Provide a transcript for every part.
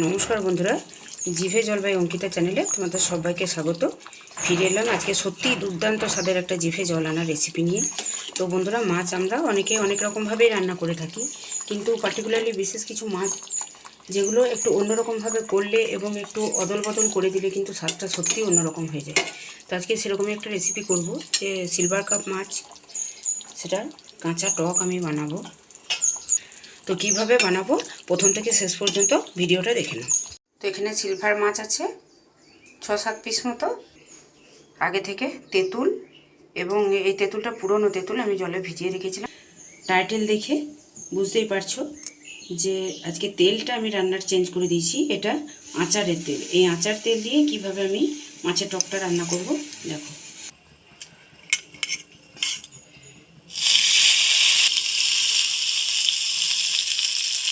নমস্কার বন্ধুরা, জিভে জল বাই অঙ্কিতা চ্যানেলে তোমাদের সবাইকে স্বাগত। ফিরে এলাম আজকে সত্যিই দুর্দান্ত স্বাদের একটা জিভে জল আনা রেসিপি নিয়ে। তো বন্ধুরা, মাছ আমরা অনেকে অনেক রকমভাবেই রান্না করে থাকি, কিন্তু পার্টিকুলারলি বিশেষ কিছু মাছ যেগুলো একটু অন্যরকমভাবে করলে এবং একটু অদল বদল করে দিলে কিন্তু স্বাদটা সত্যিই অন্যরকম হয়ে যায়। তো আজকে সেরকমই একটা রেসিপি করব, যে সিলভার কাপ মাছ, সেটা কাঁচা টক আমি বানাবো। তো কিভাবে বানাবো প্রথম থেকে শেষ পর্যন্ত ভিডিওটা দেখে নাও। তো এখানে সিলভার মাছ আছে 6-7 পিস মতো, আগে থেকে তেঁতুল, এবং এই তেঁতুলটা পুরনো তেঁতুল, আমি জলে ভিজিয়ে রেখেছিলাম। টাইটেল দেখে বুঝতেই পারছো যে আজকে তেলটা আমি রান্নার চেঞ্জ করে দিয়েছি, এটা আচারের তেল। এই আচার তেল দিয়ে কিভাবে আমি মাছের টকটা রান্না করব দেখো।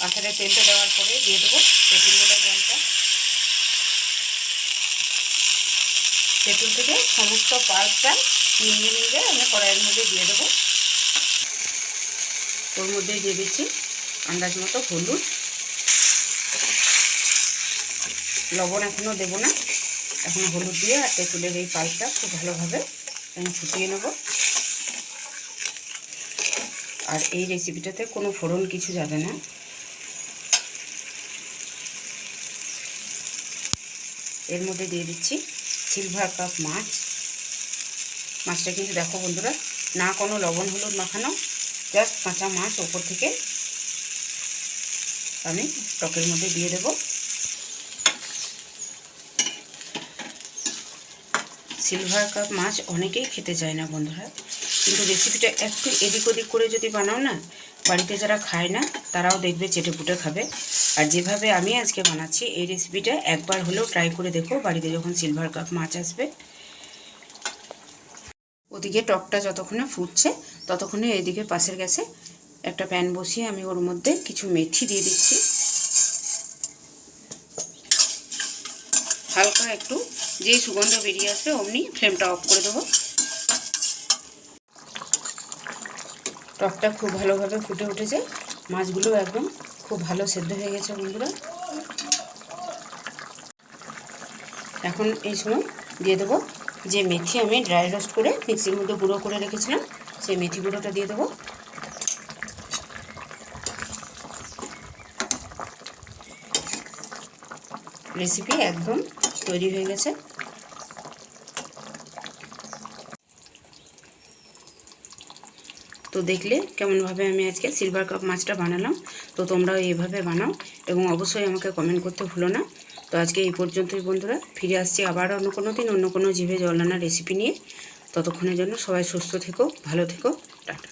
আচারের তেলটা দেওয়ার পরে দিয়ে দেবো তেঁতুলগুলোর রঙটা। তেঁতুল থেকে সমস্ত পাল্পটা নিয়ে আমি কড়াইয়ের মধ্যে দিয়ে দেবো। ওর মধ্যে দিয়ে দিচ্ছি আন্দাজ মতো হলুদ, লবণ এখনও দেবো না, এখন হলুদ দিয়ে আর তেঁতুলের এই পাল্পটা খুব ভালোভাবে আমি ফুটিয়ে নেব। আর এই রেসিপিটাতে কোনো ফোড়ন কিছু যাবে না। এর মধ্যে দিয়ে দিচ্ছি সিলভার কাপ মাছ। মাছটা কিন্তু দেখো বন্ধুরা, না কোনো লবণ হলুদ মাখানো, জাস্ট কাঁচা মাছ ওপর থেকে আমি টকের মধ্যে দিয়ে দেব। সিলভার কাপ মাছ অনেকেই খেতে চায় না বন্ধুরা, কিন্তু রেসিপিটা একটু এদিক ওদিক করে যদি বানাও না, বাড়িতে যারা খায় না তারাও দেখবে চেটেপুটে খাবে। আর যেভাবে আমি আজকে বানাচ্ছি এই রেসিপিটা একবার হলেও ট্রাই করে দেখো বাড়িতে যখন সিলভার কাপ মাছ আসবে। ওদিকে টকটা যতক্ষণে ফুটছে ততক্ষণে এদিকে পাশের গ্যাসে একটা প্যান বসিয়ে আমি ওর মধ্যে কিছু মেথি দিয়ে দিচ্ছি। হালকা একটু যেই সুগন্ধ বেরিয়ে আসবে অমনি ফ্লেমটা অফ করে দেবো। টকটা খুব ভালোভাবে ফুটে উঠেছে, মাছগুলো একদম খুব ভালো সেদ্ধ হয়ে গেছে বন্ধুরা। এখন এই সময় দিয়ে দেবো যে মেথি আমি ড্রাই রোস্ট করে মিক্সির মধ্যে গুঁড়ো করে রেখেছিলাম, সেই মেথি গুঁড়োটা দিয়ে দেবো। রেসিপি একদম তৈরি হয়ে গেছে। তো দেখলে কেমনভাবে আমি আজকে সিলভার কাপ মাছটা বানালাম। তো তোমরাও এইভাবে বানাও এবং অবশ্যই আমাকে কমেন্ট করতে ভুলো না। তো আজকে এই পর্যন্তই বন্ধুরা, ফিরে আসছি আবার অন্য কোনো দিন অন্য কোনো জিভে জল আনা রেসিপি নিয়ে। ততক্ষণের জন্য সবাই সুস্থ থেকো, ভালো থেকো, টাটা।